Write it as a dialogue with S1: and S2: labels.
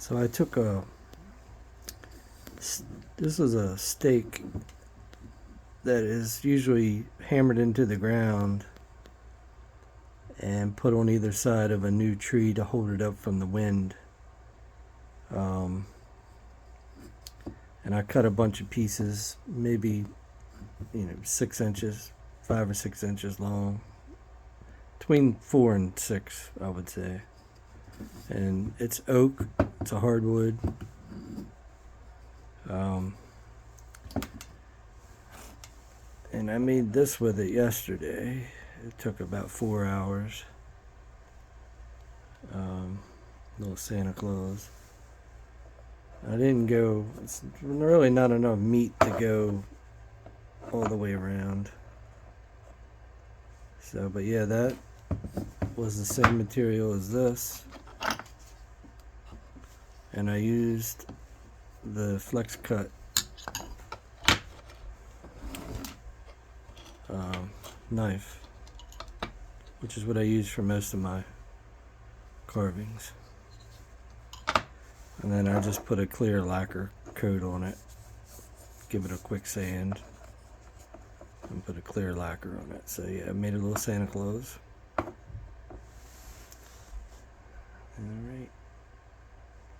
S1: So I took this was a stake that is usually hammered into the ground and put on either side of a new tree to hold it up from the wind. And I cut a bunch of pieces, maybe 6 inches, 5 or 6 inches long, between 4 and 6, I would say. And it's oak. It's a hardwood. And I made this with it yesterday. It took about 4 hours. Little Santa Claus. I didn't go, it's really not enough meat to go all the way around. So, but yeah, that was the same material as this. And I used the Flexcut knife, which is what I use for most of my carvings. And then I just put a clear lacquer coat on it, give it a quick sand, and put a clear lacquer on it. So yeah, I made a little Santa Claus.